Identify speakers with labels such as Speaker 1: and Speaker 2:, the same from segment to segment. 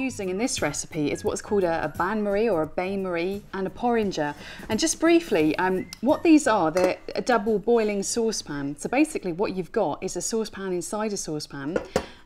Speaker 1: using in this recipe is what's called a bain-marie or a bain-marie and a porringer. And just briefly, what these are, they're a double boiling saucepan. So basically what you've got is a saucepan inside a saucepan,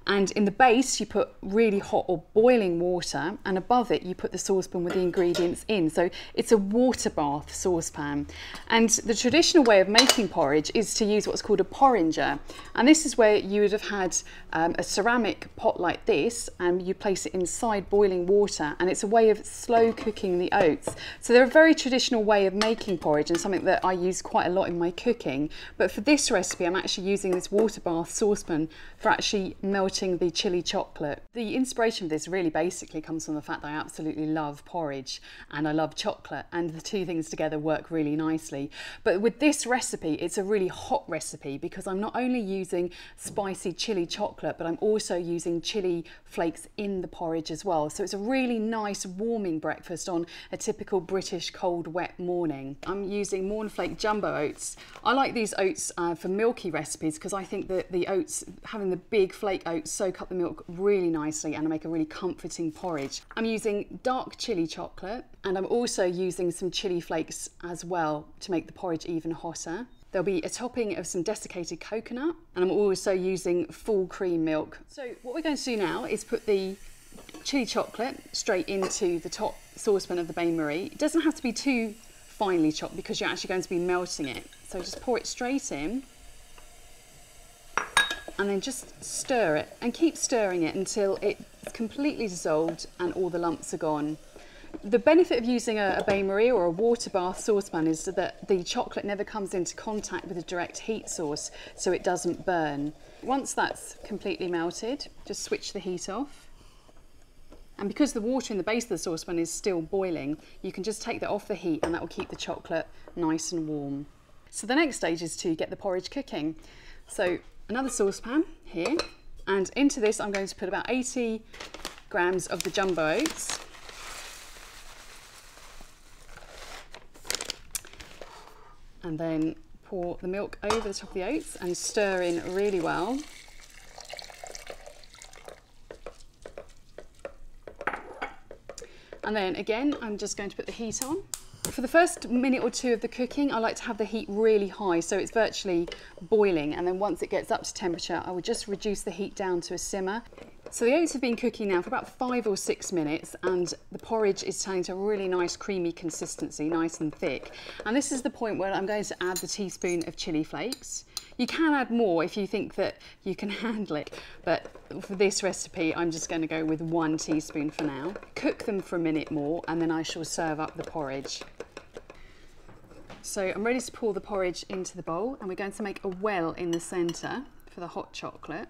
Speaker 1: and in the base you put really hot or boiling water, and above it you put the saucepan with the ingredients in. So it's a water bath saucepan. And the traditional way of making porridge is to use what's called a porringer. And this is where you would have had a ceramic pot like this, and you place it inside boiling water, and it's a way of slow cooking the oats. So they're a very traditional way of making porridge and something that I use quite a lot in my cooking. But for this recipe I'm actually using this water bath saucepan for actually melting the chili chocolate. The inspiration for this really basically comes from the fact that I absolutely love porridge and I love chocolate, and the two things together work really nicely. But with this recipe, it's a really hot recipe because I'm not only using spicy chili chocolate, but I'm also using chili flakes in the porridge as well. So it's a really nice warming breakfast on a typical British cold wet morning. I'm using Mornflake jumbo oats. I like these oats for milky recipes because I think that the oats, having the big flake oats, soak up the milk really nicely and make a really comforting porridge. I'm using dark chili chocolate, and I'm also using some chili flakes as well to make the porridge even hotter. There'll be a topping of some desiccated coconut, and I'm also using full cream milk. So what we're going to do now is put the chili chocolate straight into the top saucepan of the bain-marie. It doesn't have to be too finely chopped because you're actually going to be melting it. So just pour it straight in, and then just stir it and keep stirring it until it's completely dissolved and all the lumps are gone. The benefit of using a bain-marie or a water bath saucepan is that the chocolate never comes into contact with a direct heat source, so it doesn't burn. Once that's completely melted, just switch the heat off. And because the water in the base of the saucepan is still boiling, you can just take that off the heat and that will keep the chocolate nice and warm. So the next stage is to get the porridge cooking. So another saucepan here, and into this I'm going to put about 80 grams of the jumbo oats. And then pour the milk over the top of the oats and stir in really well. And then again, I'm just going to put the heat on. For the first minute or two of the cooking, I like to have the heat really high, so it's virtually boiling. And then once it gets up to temperature, I would just reduce the heat down to a simmer. So the oats have been cooking now for about 5 or 6 minutes, and the porridge is turning to a really nice creamy consistency, nice and thick. And this is the point where I'm going to add the teaspoon of chili flakes. You can add more if you think that you can handle it, but for this recipe I'm just going to go with 1 teaspoon for now. Cook them for a minute more and then I shall serve up the porridge. So I'm ready to pour the porridge into the bowl, and we're going to make a well in the centre for the hot chocolate.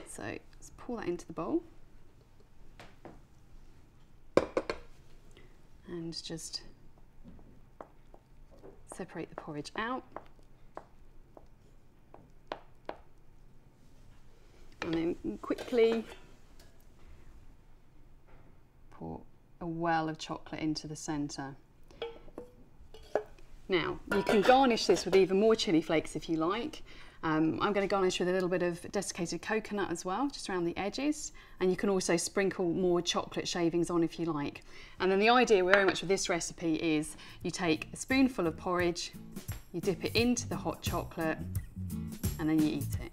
Speaker 1: So let's pour that into the bowl and just separate the porridge out. And then quickly pour a well of chocolate into the centre. Now, you can garnish this with even more chili flakes if you like. I'm going to garnish with a little bit of desiccated coconut as well, just around the edges. And you can also sprinkle more chocolate shavings on if you like. And then the idea very much with this recipe is you take a spoonful of porridge, you dip it into the hot chocolate, and then you eat it.